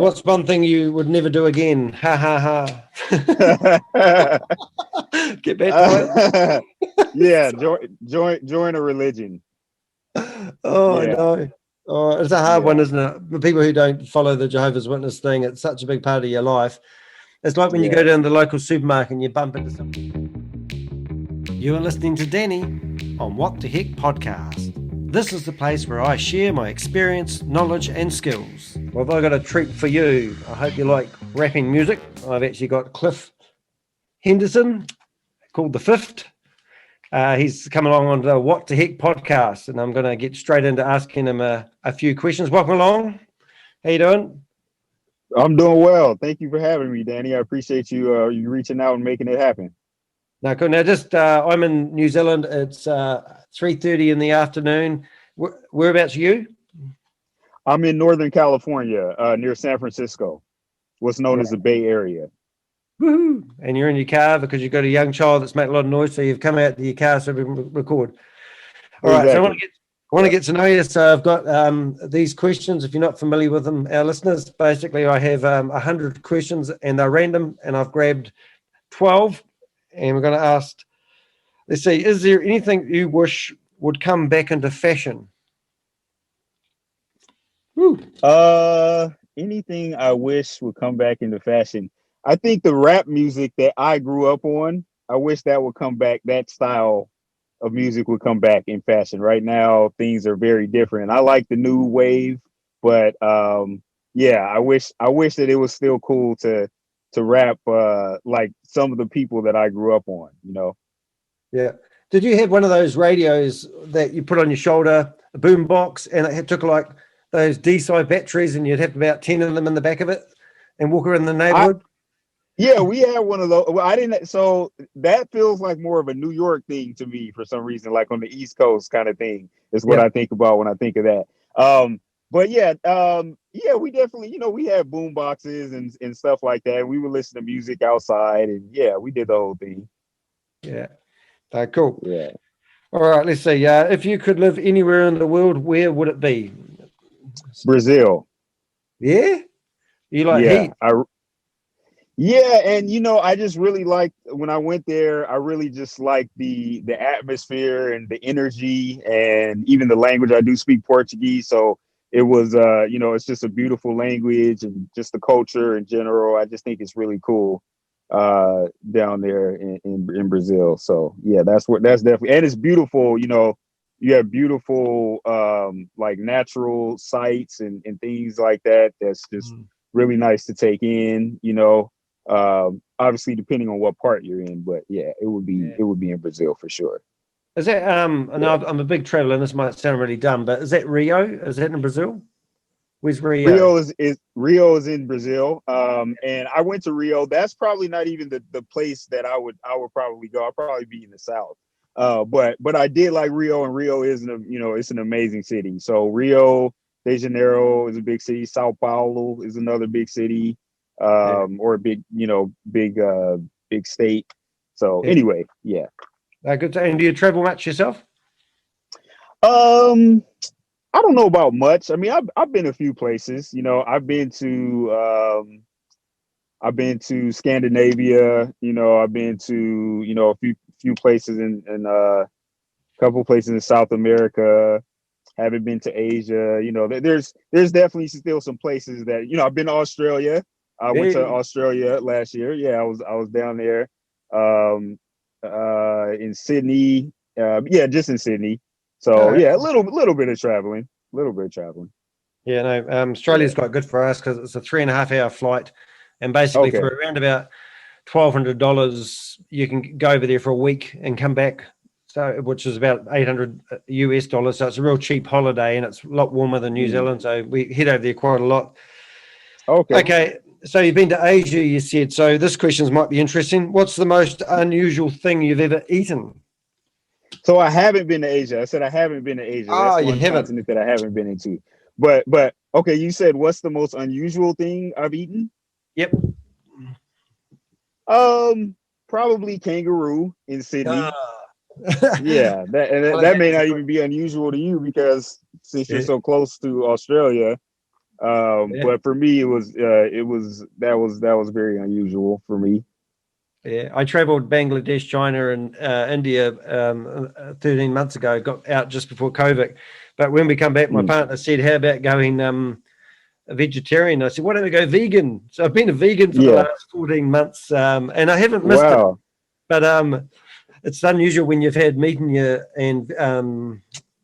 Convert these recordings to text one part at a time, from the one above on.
What's one thing you would never do again? Ha ha ha. Get back to it. Yeah, join a religion. Oh Yeah, no. Oh, it's a hard one, yeah, isn't it? The people who don't follow the Jehovah's Witness thing, it's such a big part of your life. It's like when you go yeah. down to the local supermarket and you bump into something. You are listening to Danny on What the Heck podcast. This is the place where I share my experience, knowledge, and skills. Well, I've got a treat for you. I hope you like rapping music. I've actually got Cliff Henderson, called The Fifth. He's coming along on the What the Heck podcast, and I'm going to get straight into asking him a few questions. Welcome along. How you doing? I'm doing well. Thank you for having me, Danny. I appreciate you reaching out and making it happen. No, cool. Now, just I'm in New Zealand. It's 3:30 in the afternoon. Whereabouts are you? I'm in Northern California, near San Francisco, what's known as the Bay Area. Woohoo! And you're in your car because you've got a young child that's making a lot of noise, so you've come out to your car so we can record. All right, so I want to get to know you. So I've got these questions. If you're not familiar with them, our listeners, basically I have 100 questions and they're random, and I've grabbed 12, and we're going to ask, let's see, is there anything you wish would come back into fashion? Woo. Anything I wish would come back into fashion. I think the rap music that I grew up on, I wish that would come back. That style of music would come back in fashion. Right now, things are very different. I like the new wave, but yeah, I wish that it was still cool to rap like some of the people that I grew up on. You know. Yeah. Did you have one of those radios that you put on your shoulder, a boom box, and it took like those D-side batteries, and you'd have about 10 of them in the back of it and walk around the neighborhood? Yeah, we had one of those. Well, I didn't. So that feels like more of a New York thing to me for some reason, like on the East Coast kind of thing is what I think about when I think of that. But yeah, yeah, we definitely, we had boom boxes and stuff like that. We would listen to music outside, and yeah, we did the whole thing. Yeah. Cool. Yeah. All right, let's see. If you could live anywhere in the world, where would it be? Brazil. Yeah? You like Yeah. heat? Yeah, and I just really liked when I went there. I really just liked the atmosphere and the energy, and even the language. I do speak Portuguese, so it was it's just a beautiful language, and just the culture in general. I just think it's really cool down there in Brazil. So yeah, that's definitely, and it's beautiful. You have beautiful like natural sights and things like that. That's just really nice to take in. Obviously depending on what part you're in, but yeah, it would be in Brazil for sure. Is that and I'm a big traveler, and this might sound really dumb, but is that Rio? Is that in Brazil? Where's Rio? Rio is in Brazil. And I went to Rio. That's probably not even the place that I would probably go. I'll probably be in the south. But I did like Rio, and Rio is it's an amazing city. So Rio de Janeiro is a big city. Sao Paulo is another big city. Or a big big state. So anyway, yeah. Good. And do you travel much yourself? I don't know about much. I mean, I've been a few places. I've been to Scandinavia. I've been to a few places in a couple places in South America. Haven't been to Asia. There's definitely still some places that I've been to Australia. I went to Australia last year. Yeah, I was down there in Sydney. Yeah, just in Sydney. So yeah, a little bit of traveling. Yeah, no, Australia's quite good for us because it's a 3.5-hour flight, and basically for around about $1,200, you can go over there for a week and come back. So, which is about $800 US. So it's a real cheap holiday, and it's a lot warmer than New Zealand. So we head over there quite a lot. Okay. So you've been to Asia, you said. So this question might be interesting. What's the most unusual thing you've ever eaten? So I haven't been to Asia. I said I haven't been to Asia. That's one continent that I haven't been into. But okay, you said what's the most unusual thing I've eaten? Yep. Probably kangaroo in Sydney. Yeah, that may not even be unusual to you because since you're so close to Australia. But for me, that was very unusual for me. Yeah, I traveled Bangladesh, China, and India 13 months ago. Got out just before COVID, but when we come back, my partner said, "How about going a vegetarian?" I said, "Why don't we go vegan?" So I've been a vegan for the Yeah. last 14 months, and I haven't missed it. Wow. But it's unusual when you've had meat in your and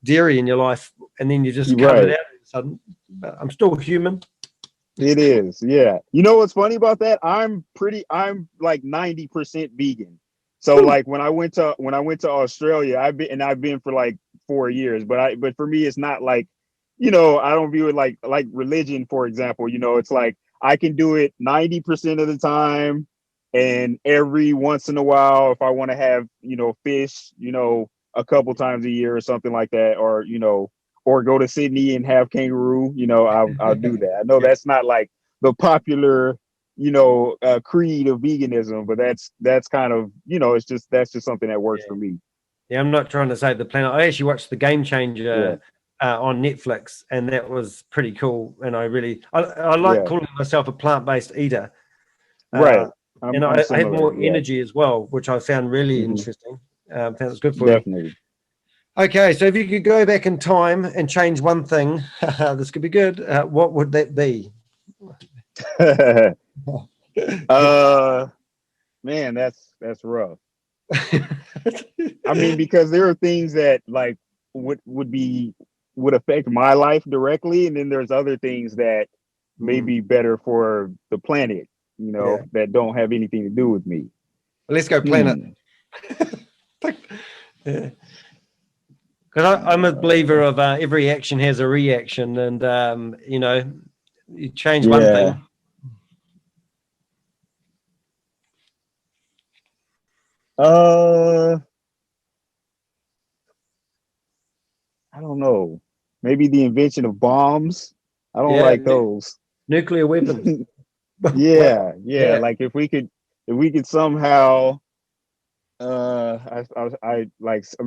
dairy in your life, and then you just You're cut it right. out all of a sudden. But I'm still human. It is. Yeah. You know what's funny about that? I'm like 90% vegan. So Woo. like when I went to Australia, I've been for like 4 years, but for me it's not like, I don't view it like religion, for example. It's like I can do it 90% of the time, and every once in a while if I want to have, fish, a couple times a year or something like that, or go to Sydney and have kangaroo, I'll do that. I know Yeah, that's not like the popular, creed of veganism, but that's kind of, that's just something that works yeah. for me. Yeah, I'm not trying to save the planet. I actually watched The Game Yeah, Changer on Netflix, and that was pretty cool. And I like yeah, calling myself a plant-based eater, uh, right. I'm and I'm I have similar. more Yeah, energy as well, which I found really hmm interesting. Found it's good for you. definitely. Okay, so if you could go back in time and change one thing, this could be good. What would that be? uh, Man, that's rough. I mean, because there are things that like would affect my life directly, and then there's other things that may Hmm, be better for the planet, yeah, that don't have anything to do with me. let's go planet. Hmm. Yeah. Because I'm a believer of every action has a reaction, and you change one Yeah. thing. Uh, I don't know. Maybe the invention of bombs. I don't Yeah, like those. nuclear weapons. Well, Yeah, yeah. yeah, Like if we could somehow, I'm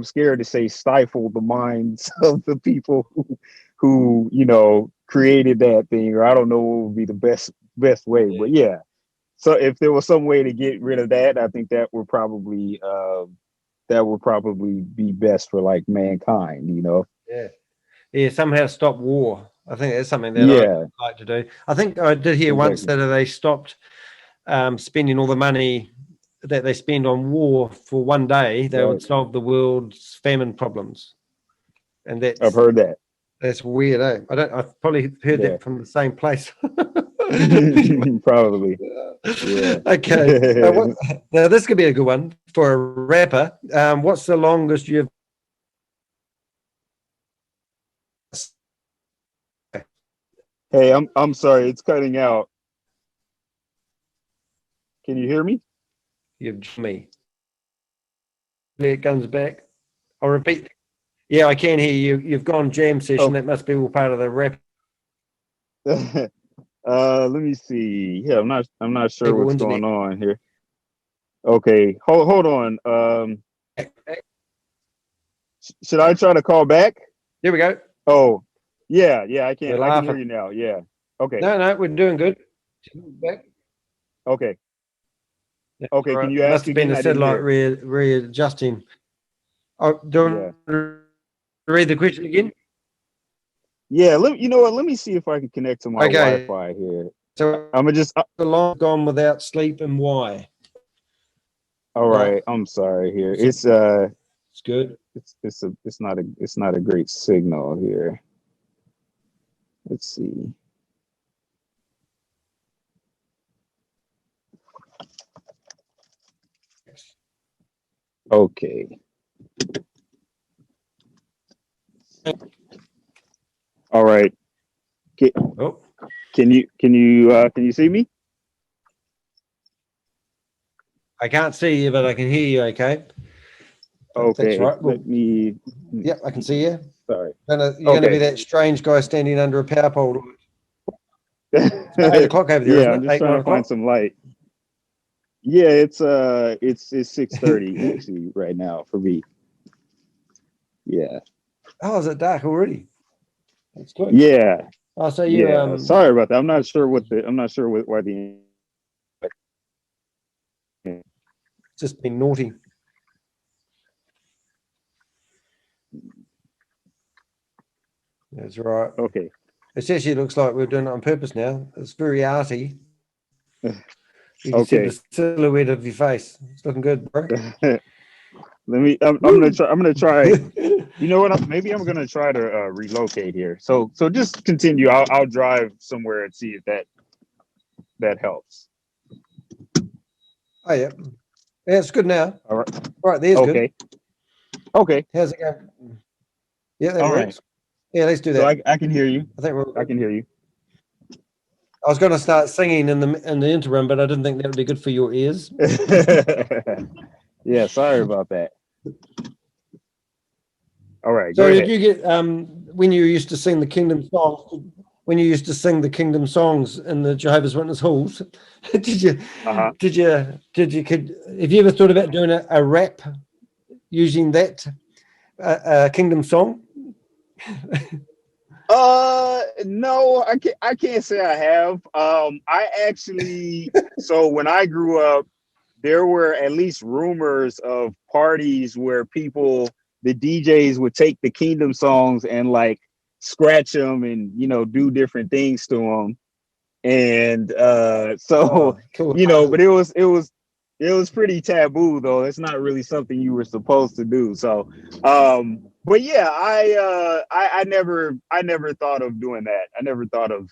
scared to say stifle the minds of the people who created that thing, or I don't know what would be the best way, but yeah, yeah. So if there was some way to get rid of that, I think that would probably be best for like mankind. yeah, yeah. Somehow stop war. I think that's something that I'd Yeah, like to do. I think I did hear once exactly. that they stopped spending all the money that they spend on war for one day, they would Right. solve the world's famine problems, and I've that's heard that. that's weird. Eh? I don't. I've probably heard Yeah. that from the same place. Probably. Yeah. Okay. Now this could be a good one for a rapper. What's the longest you've? Hey, I'm sorry, it's cutting out. Can you hear me? You've me. It comes back. I'll repeat. Yeah, I can hear you. You've gone jam session. Oh, That must be all part of the rap let me see. Yeah, I'm not sure people what's internet. going on here. Okay, hold on. Should I try to call back? There we go. Oh, yeah, yeah, I can We're I can hear laughing. you now. Yeah. Okay. No, no, we're doing good. Back. Okay. That's all Okay, can right. you It must ask have been again? the I didn't satellite hear. readjusting. Oh, do Yeah. I read the question again? Yeah, you know what? Let me see if I can connect to my Okay. Wi-Fi here. So I'm gonna just the long gone without sleep and why? all Well, right. I'm sorry here. it's, it's good. It's not a great signal here. Let's see. Okay. All right. Can, Oh, can you see me? I can't see you, but I can hear you. Okay, that's Okay. right. Let Well, me. yep, I can see you. Sorry. You're gonna be Okay. that strange guy standing under a power pole. It's about 8 o'clock over there, Yeah, isn't I'm it? just Eight, trying nine to find o'clock. some light. Yeah, it's 6:30 actually right now for me. Yeah. Oh, is it dark already? That's good. Yeah. Oh, so you Yeah, sorry about that. I'm not sure why the. just been naughty. That's right. Okay. It actually looks like we're doing it on purpose now. It's very arty. You can see Okay. the silhouette of your face. It's looking good, bro. I'm gonna Woo! try. I'm gonna try. You know what? Maybe I'm gonna try to relocate here. So just continue. I'll drive somewhere and see if that helps. Oh yeah, yeah, it's good now. All right. Right, there's good. Okay. Okay. How's it going? Yeah, that All right. works. Yeah, let's do So that. I can hear you. I think we're all I good. can hear you. I was going to start singing in the interim, but I didn't think that would be good for your ears. Yeah. Sorry about that. All right. Go So did ahead. you get when you used to sing the Kingdom songs? When you used to sing the Kingdom songs in the Jehovah's Witness halls, did you Uh-huh. have you ever thought about doing a rap using that Kingdom song? No, I can't say I have. I actually, so when I grew up, there were at least rumors of parties where the DJs would take the Kingdom songs and like scratch them and, do different things to them. And so, Oh, cool. but it was pretty taboo though. It's not really something you were supposed to do. So, but yeah, I never thought of doing that. I never thought of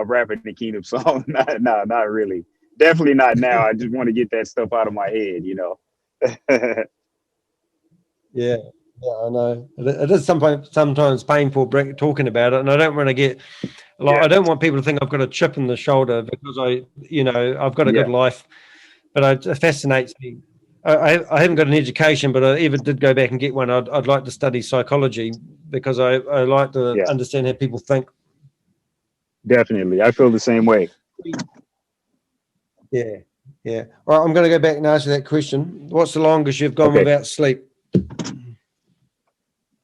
rapping the Kingdom song. Not really. Definitely not now. I just want to get that stuff out of my head. Yeah, yeah, I know. It is sometimes painful talking about it, and I don't want to get like Yeah, I don't want people to think I've got a chip in the shoulder because I've got a good yeah, life, but it fascinates me. I haven't got an education, but I ever did go back and get one. I'd like to study psychology because I like to yeah. understand how people think. Definitely. I feel the same way. Yeah, yeah. All right, I'm going to go back and ask you that question. What's the longest you've gone Okay. without sleep?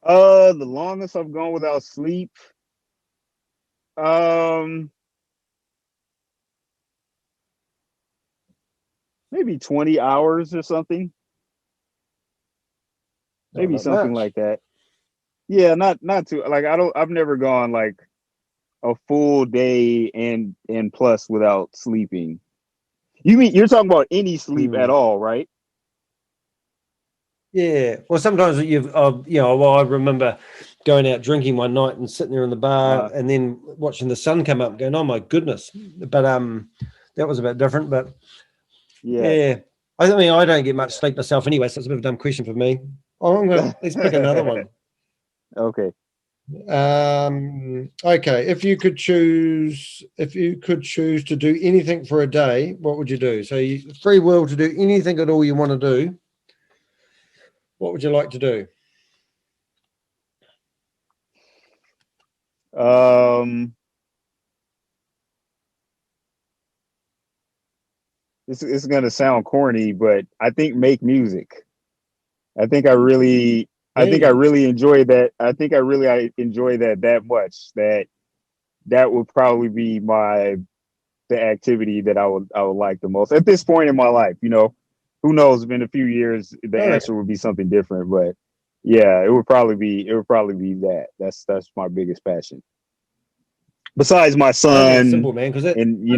The longest I've gone without sleep. Um, Maybe 20 hours or something. No, Maybe not something much. like that. Yeah, not too like I've never gone like a full day and plus without sleeping. You're talking about any sleep at Hmm. all, right? Yeah. Well, sometimes well, I remember going out drinking one night and sitting there in the bar Uh and then watching the sun come up and going, oh my goodness. But that was a bit different. But yeah. yeah, I mean, I don't get much sleep myself anyway, so it's a bit of a dumb question for me. Let's pick another one. Okay. Okay. If you could choose to do anything for a day, what would you do? So free will to do anything at all you want to do. What would you like to do? Um it's gonna sound corny, but I think make music. I think I really I think I Yeah. really enjoy that. I enjoy that much that would probably be the activity that I would like the most at this point in my life. Who knows? In a few years, the Oh, yeah. answer would be something different. But yeah, it would probably be that. That's my biggest passion. Besides my I think it's son, simple, man, because it, and yeah,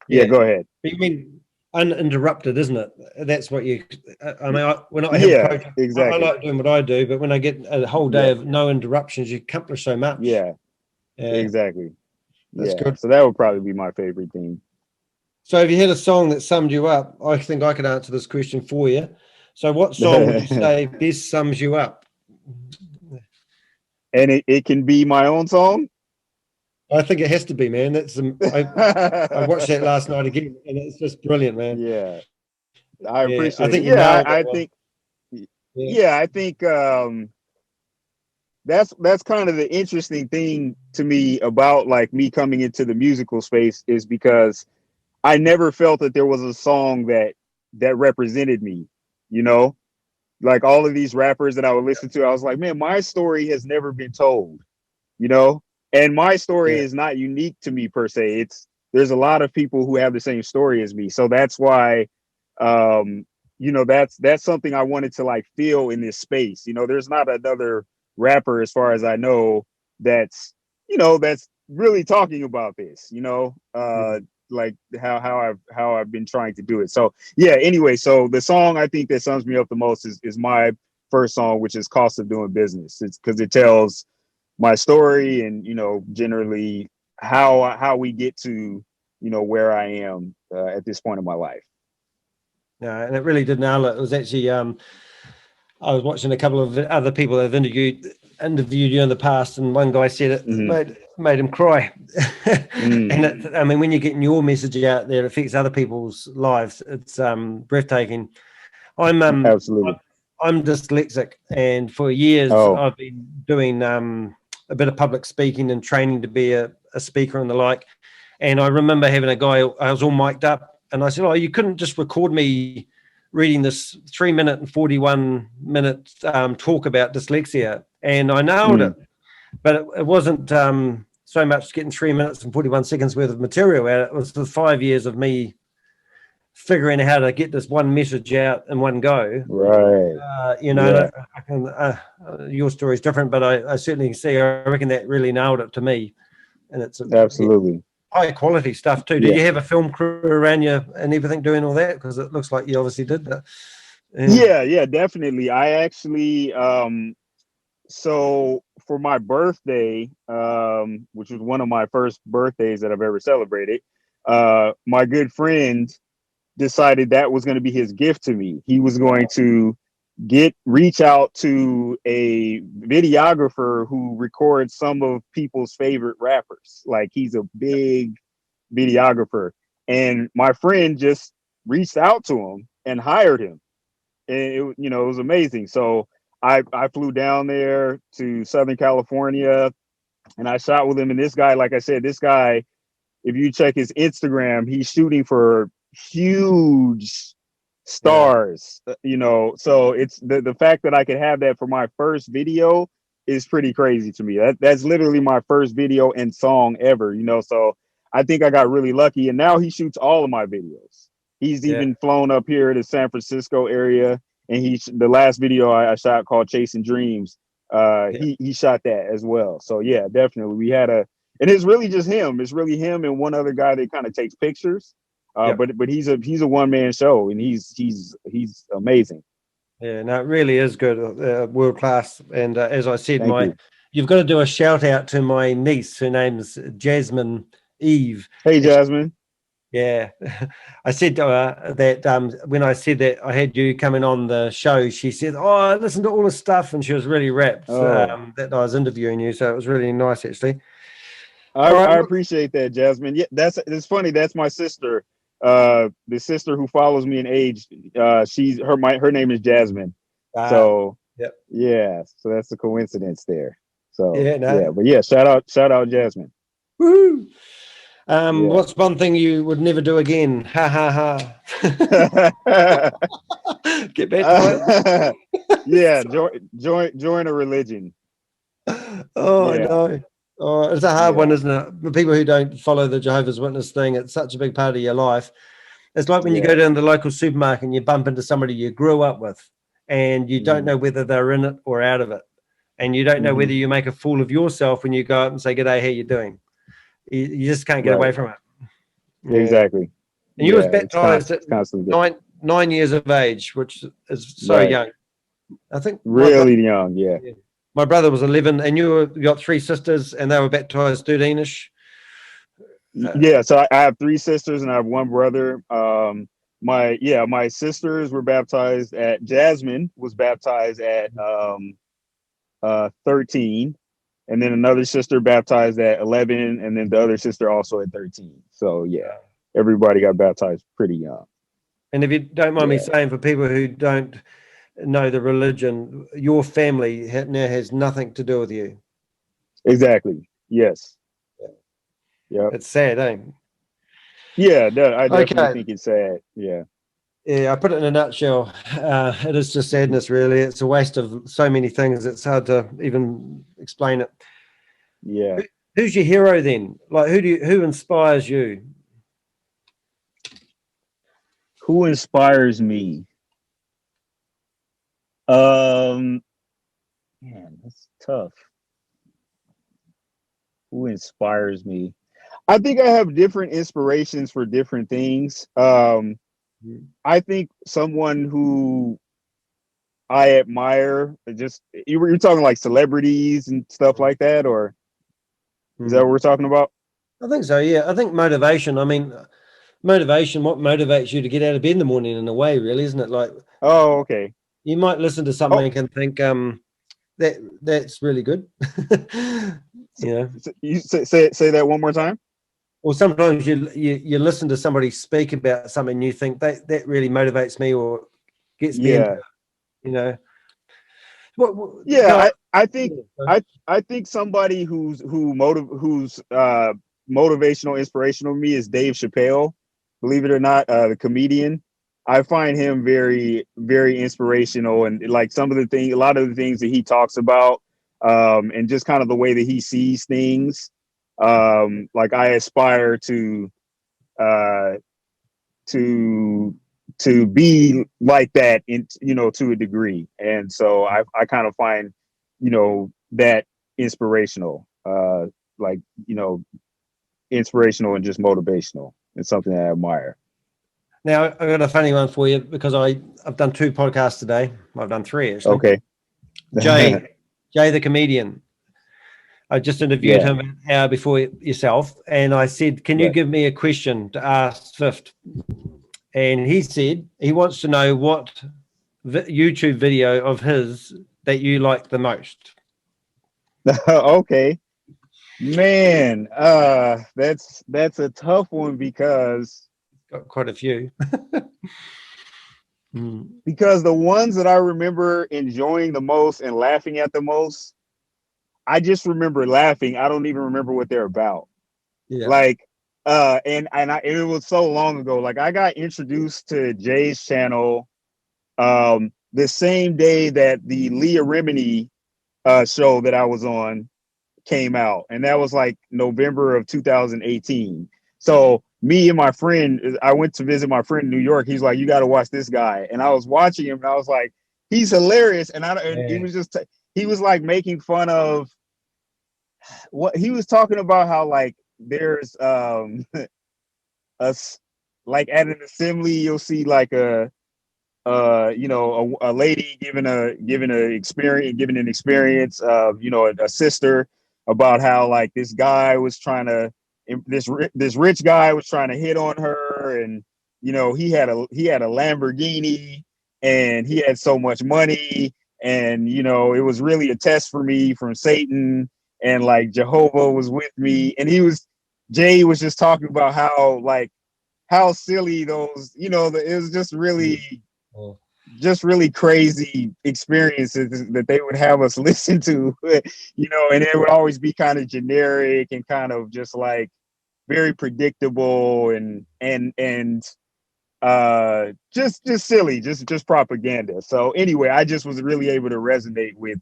yeah, go ahead. but you mean uninterrupted, isn't it? That's what you, I mean, when I have a Yeah, project, I exactly. like doing what I do, but when I get a whole day Yeah, of no interruptions, you accomplish so much. yeah, Yeah, exactly. that's Yeah, good. so that would probably be my favorite thing. So if you had a song that summed you up, I think I could answer this question for you. So what song would you say best sums you up? And it can be my own song. I think it has to be, man. I watched that last night again, and it's just brilliant, man. Yeah, I Yeah, I appreciate it. think you Yeah, nailed I that one. think. Yeah. Yeah, I think that's kind of the interesting thing to me about like me coming into the musical space is because I never felt that there was a song that represented me. You know, like all of these rappers that I would listen to, I was like, man, my story has never been told. You know, And my story is not unique to me per se. There's a lot of people who have the same story as me. So that's why, that's something I wanted to like feel in this space. There's not another rapper, as far as I know, that's really talking about this, like how I've been trying to do it. So yeah, anyway, so the song I think that sums me up the most is my first song, which is Cost of Doing Business. It's because it tells my story and, generally how we get to, where I am at this point in my life. Yeah, and it really did nail it. It was actually, I was watching a couple of other people that have interviewed you in the past, and one guy said it made him cry. And I mean, when you're getting your message out there, it affects other people's lives. It's breathtaking. Absolutely. I'm dyslexic, and for years I've been doing a bit of public speaking and training to be a speaker and the like. And I remember having a guy, I was all mic'd up, and I said, "Oh, you couldn't just record me reading this 3-minute and 41-minute talk about dyslexia." And I nailed it, but it wasn't so much getting 3 minutes and 41 seconds worth of material out. It was the 5 years of me figuring out how to get this one message out in one go. Right. Your story is different, but I certainly see, I reckon that really nailed it to me. And it's absolutely high quality stuff too. Did you have a film crew around you and everything doing all that? Because it looks like you obviously did that. Yeah, definitely. I actually, so for my birthday, which was one of my first birthdays that I've ever celebrated, my good friend decided that was going to be his gift to me. He was going to reach out to a videographer who records some of people's favorite rappers. Like, he's a big videographer, and my friend just reached out to him and hired him, and it was amazing. So I flew down there to Southern California, and I shot with him. And this guy, like I said, if you check his Instagram, he's shooting for huge stars, so it's the fact that I could have that for my first video is pretty crazy to me. That's literally my first video and song ever, so I think I got really lucky. And now he shoots all of my videos. He's even flown up here to San Francisco area, and the last video I shot called Chasing Dreams, he shot that as well. So yeah, definitely we had and it's really just him. It's really him and one other guy that kind of takes pictures. But he's a one-man show, and he's amazing. Yeah, no, it really is good, world class. And as I said, you've got to do a shout out to my niece. Her name's Jasmine Eve. Hey, Jasmine. Yeah, I said to her that when I said that I had you coming on the show, she said, "Oh, I listened to all this stuff," and she was really rapt that I was interviewing you. So it was really nice, actually. I appreciate that, Jasmine. Yeah, it's funny. That's my sister. The sister who follows me in age, her name is Jasmine. So so that's a coincidence there. So but yeah, shout out Jasmine. Woo! What's one thing you would never do again? Ha ha ha. Get back to it. Join a religion. Oh no. Oh, it's a hard one, isn't it? For people who don't follow the Jehovah's Witness thing, it's such a big part of your life. It's like when you go down to the local supermarket and you bump into somebody you grew up with, and you don't know whether they're in it or out of it. And you don't know whether you make a fool of yourself when you go up and say, "G'day, how you doing?" You just can't get away from it. Yeah. Exactly. And you was baptized at 9 years of age, which is so young. I think really young, yeah. My brother was 11, and you got 3 sisters, and they were baptized 13-ish. So I have 3 sisters and I have 1 brother. My sisters were baptized Jasmine was baptized at 13, and then another sister baptized at 11, and then the other sister also at 13. So yeah, everybody got baptized pretty young. And if you don't mind me saying, for people who don't know the religion, your family now has nothing to do with you. Exactly. Yes. Yeah. It's sad, eh? Yeah, I definitely think it's sad. Yeah. Yeah, I put it in a nutshell. It is just sadness, really. It's a waste of so many things. It's hard to even explain it. Yeah. Who's your hero then? Like, who inspires you? Who inspires me? Man, that's tough. Who inspires me? I think I have different inspirations for different things. I think someone who I admire, just you're talking like celebrities and stuff like that, or is that what we're talking about? I think so. Yeah, I think motivation. I mean, motivation. What motivates you to get out of bed in the morning? In a way, really, isn't it? Like, Oh, okay. you might listen to Oh, something and think, that's really good. so, You know, you say that one more time. or sometimes you listen to somebody speak about something, you think that really motivates me or gets me into, Yeah, you know, yeah. go on. I think I think somebody who's motivational, inspirational to me is Dave Chappelle. Believe it or not, the comedian. I find him very, very inspirational, and like a lot of the things that he talks about, and just kind of the way that he sees things. Like I aspire uh, to be like that in to a degree, and so I kind of find that inspirational, like inspirational and just motivational. It's something that I admire. Now I've got a funny one for you because I've done 2 podcasts today. I've done 3 actually. Okay. Jay the comedian. I just interviewed Yeah. him an hour before yourself, and I said, "Can you Right. give me a question to ask Fifth?" And he said he wants to know what YouTube video of his that you like the most. Okay. Man, that's a tough one because Got quite a few. Mm. the ones that I remember enjoying the most and laughing at the most, I just remember laughing. I don't even remember what they're about. Yeah. Like, it was so long ago. Like, I got introduced to Jay's channel the same day that the Leah Remini show that I was on came out, and that was like November of 2018. So me and my friend, I went to visit my friend in New York. He's like, "You got to watch this guy," and I was watching him, and I was like, "He's hilarious." And he Yeah. was he was like making fun of what he was talking about, how like there's us like at an assembly you'll see like a lady giving an experience of a sister about how like this rich guy was trying to hit on her, and he had a Lamborghini, and he had so much money, and it was really a test for me from Satan, and like Jehovah was with me, and Jay was just talking about how silly those, it was Oh. just really crazy experiences that they would have us listen to, and it would always be kind of generic and kind of just like very predictable and just silly, just propaganda. So anyway, I just was really able to resonate with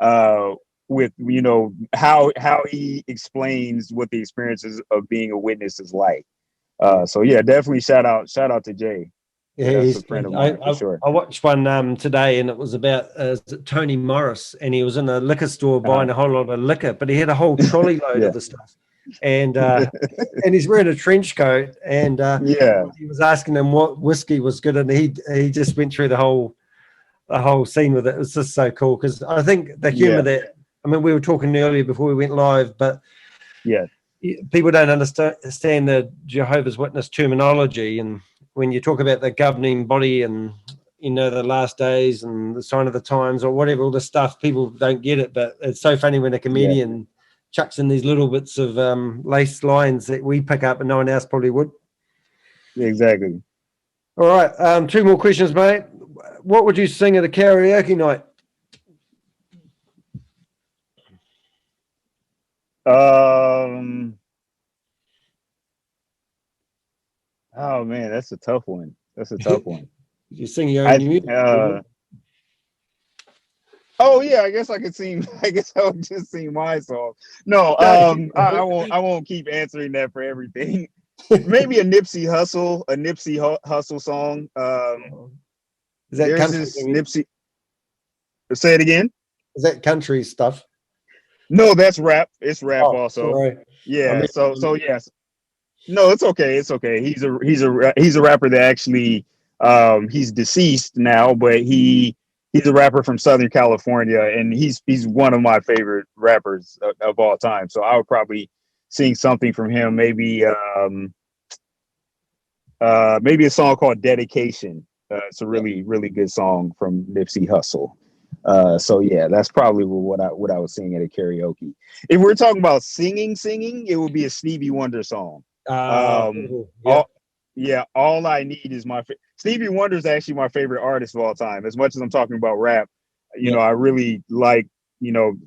how he explains what the experiences of being a witness is like. Yeah. So yeah, definitely shout out to Jay. Yeah, Yeah, that's a he's friend good. of I, mine for I sure. I watched one today, and it was about Tony Morris, and he was in a liquor store buying Uh-huh. a whole lot of liquor, but he had a whole trolley load of Yeah. the stuff, and he's wearing a trench coat, and Yeah. he was asking him what whiskey was good, and he just went through the whole scene with it. It was just so cool because I think the humor Yeah. that, I mean, we were talking earlier before we went live, but Yeah. people don't understand the Jehovah's Witness terminology, and when you talk about the governing body and the last days and the sign of the times or whatever, all this stuff, people don't get it. But it's so funny when a Yeah. comedian chucks in these little bits of lace lines that we pick up and no one else probably would. Exactly. All right, 2 more questions, mate. What would you sing at a karaoke night? Um. Oh man, that's a tough one. That's a tough one. You sing your own I music. uh Oh yeah, I guess I could sing. I guess I would just sing my song. No, I won't. I won't keep answering that for everything. Maybe a Nipsey Hustle song. Is that There's country this singing? Nipsey. Say it again. Is that country stuff? No, that's rap. It's rap Oh, also. sorry. I Yeah. mean, So yes. No, it's okay. It's okay. He's a rapper that actually he's deceased now, but he's a rapper from Southern California, and he's one of my favorite rappers of all time. So I would probably sing something from him. Maybe a song called Dedication. It's a really good song from Nipsey Hussle. So yeah, that's probably what I was singing at a karaoke. If we're talking about singing, it would be a Stevie Wonder song. yeah. All yeah, all I need is Stevie Wonder is actually my favorite artist of all time. As much as I'm talking about rap, Yeah. I really like,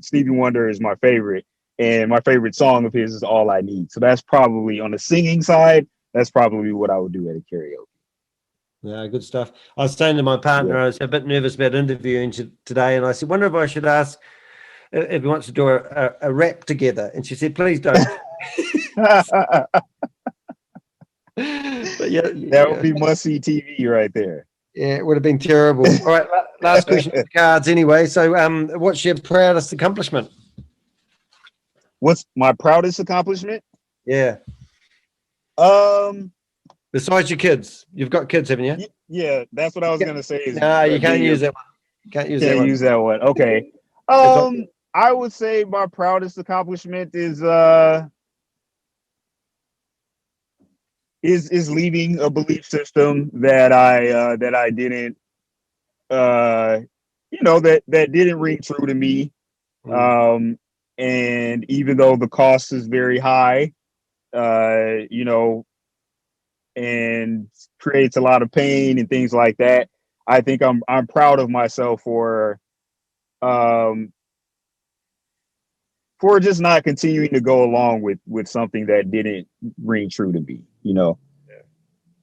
Stevie Wonder is my favorite, and my favorite song of his is All I Need. So that's probably on the singing side. That's probably what I would do at a karaoke. Yeah, good stuff. I was saying to my partner, Yeah. I was a bit nervous about interviewing today, and I said, wonder if I should ask if he wants to do a rap together. And she said, please don't. But yeah, That would be must-see TV right there. yeah, it would have been terrible. All right, last question on the cards anyway. So, what's your proudest accomplishment? What's my proudest accomplishment? Yeah. Um, Besides your kids, you've got kids, haven't you? yeah, that's what I was gonna say. Is No, you can't use that one. Can't use that one. use that one. Okay. I would say my proudest accomplishment is leaving a belief system that I didn't that didn't ring true to me. And even though the cost is very high, and creates a lot of pain and things like that, I think I'm proud of myself for just not continuing to go along with something that didn't ring true to me. Yeah,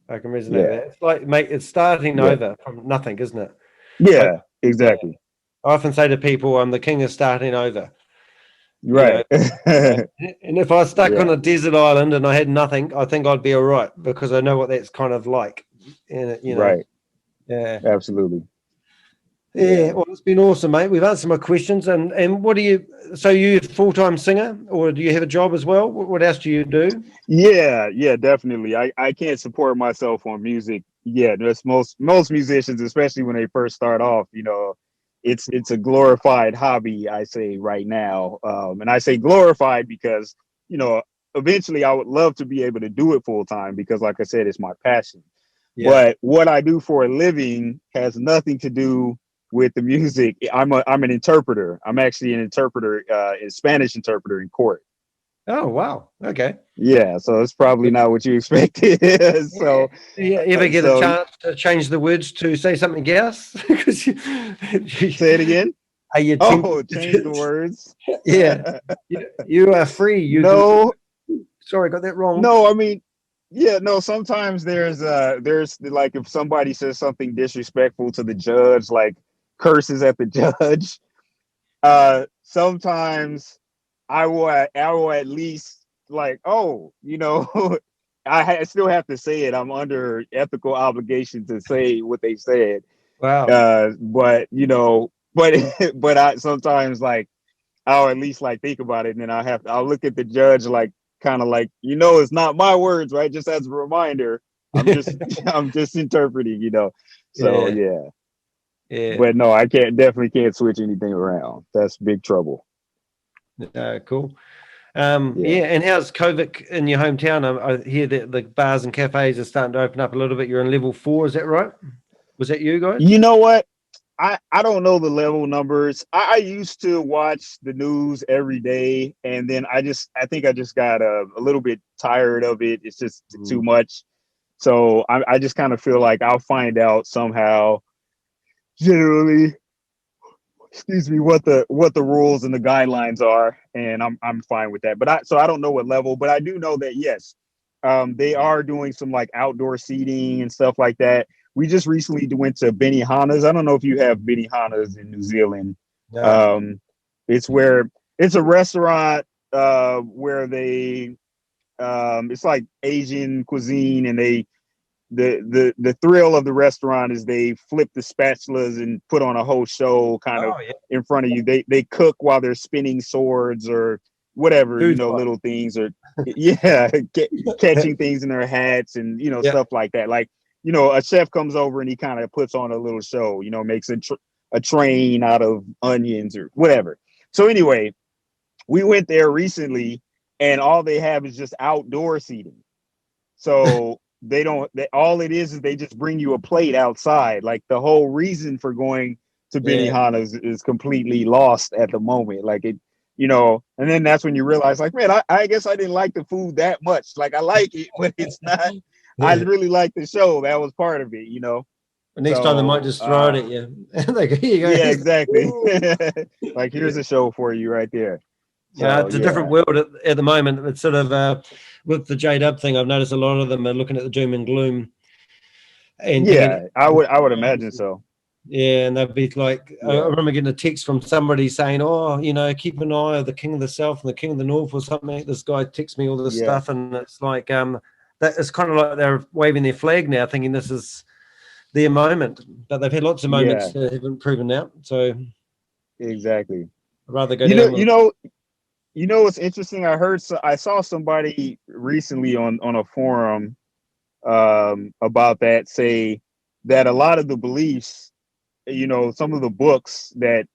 I can resonate with that. It's like, mate, it's starting over from nothing, isn't it? Yeah, exactly. I often say to people, I'm the king of starting over. Right. And if I was stuck on a desert island and I had nothing, I think I'd be all right, because I know what that's kind of like. And right. Yeah. Absolutely. Yeah. Well, it's been awesome, mate. We've answered my questions. And what do you? So you a full-time singer, or do you have a job as well? What else do you do? Yeah, definitely. I can't support myself on music. Yeah, there's most musicians, especially when they first start off, it's a glorified hobby, I say right now. And I say glorified because, eventually I would love to be able to do it full time, because like I said, it's my passion. Yeah. But what I do for a living has nothing to do with the music. I'm an interpreter. I'm actually an interpreter, a Spanish interpreter in court. Oh, wow. Okay. Yeah, so it's probably not what you expected. So, do you ever get a chance to change the words to say something else? Say it again. Are you change the words? Yeah, you are free. Sorry, got that wrong. No, I mean, sometimes there's like, if somebody says something disrespectful to the judge, like curses at the judge, sometimes I will at least, like, I still have to say it. I'm under ethical obligation to say what they said. Wow. But but I sometimes, like, I'll at least, like, think about it, and then I'll look at the judge, like, kind of like, it's not my words, right? Just as a reminder, I'm just interpreting, So yeah. But no, I definitely can't switch anything around. That's big trouble. Cool. And how's COVID in your hometown? I hear that the bars and cafes are starting to open up a little bit. You're in level 4, is that right? Was that you guys? You know what? I don't know the level numbers. I used to watch the news every day, and then I think I just got a little bit tired of it. It's just too much. So I just kind of feel like I'll find out somehow, generally, excuse me, what the rules and the guidelines are, and I'm fine with that. But I don't know what level, but I do know that yes, they are doing some, like, outdoor seating and stuff like that. We just recently went to Benihana's. I don't know if you have Benihana's in New Zealand. Yeah. It's where it's a restaurant where they it's like Asian cuisine, and the thrill of the restaurant is they flip the spatulas and put on a whole show kind of Oh yeah. in front of you. They cook while they're spinning swords or whatever, Food fight. little things, or yeah, catching things in their hats and Yeah. stuff like that. Like a chef comes over and he kind of puts on a little show. Makes a train out of onions or whatever. So anyway, we went there recently, and all they have is just outdoor seating. So all it is they just bring you a plate outside. Like the whole reason for going to Yeah. Benihana's is completely lost at the moment. Like and then that's when you realize, like, man, I guess I didn't like the food that much. Like I like it, but it's not. I Yeah. really like the show. That was part of it. Next time they might So just throw it at you. They go, here you go. yeah, exactly. Ooh. Like here's Yeah. a show for you right there. Yeah, So it's a different yeah, world at the moment. It's sort of with the J-Dub thing, I've noticed a lot of them are looking at the doom and gloom and thinking, yeah. I would imagine so. yeah, and they'd be like, I Yeah, remember getting a text from somebody saying, oh, keep an eye on the King of the South and the King of the North or something. This guy texts me all this yeah, stuff, and it's like, that it's kind of like they're waving their flag now, thinking this is their moment. But they've had lots of moments yeah. that haven't proven out. So Exactly. I'd rather go You know, down you with know, what's interesting? I saw somebody recently on a forum about that, say that a lot of the beliefs, some of the books that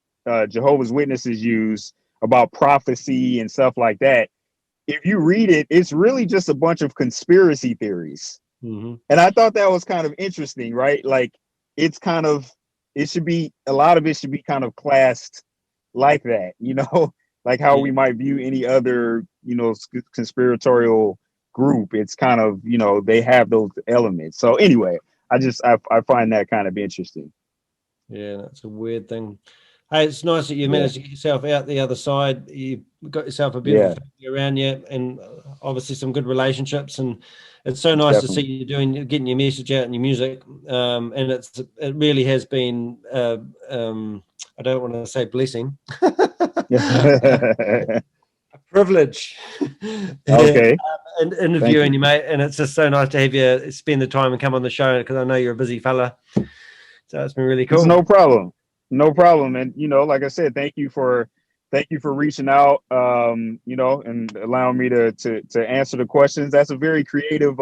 Jehovah's Witnesses use about prophecy and stuff like that, if you read it, it's really just a bunch of conspiracy theories. Mhm. And I thought that was kind of interesting, right? Like it's kind of it should be a lot of it should be kind of classed like that, like how Yeah. we might view any other, conspiratorial group. It's kind of, they have those elements. So anyway, I find that kind of interesting. Yeah, that's a weird thing. Hey, it's nice that you Yeah. managed to get yourself out the other side. You got yourself a beautiful Yeah, family around you, and obviously some good relationships. And it's so nice to see definitely. you getting your message out and your music. And it really has been. I don't want to say blessing, a privilege. Yeah, Okay. and Thank interviewing you. you, mate. And it's just so nice to have you spend the time and come on the show because I know you're a busy fella. So it's been really It's cool. no problem. No problem. And like I said, thank you for reaching out, and allowing me to answer the questions. That's a very creative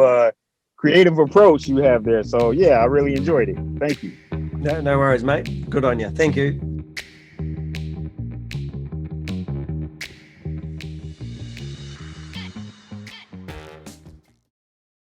approach you have there. So yeah, I really enjoyed it. Thank you. No worries, mate. Good on you. Thank you.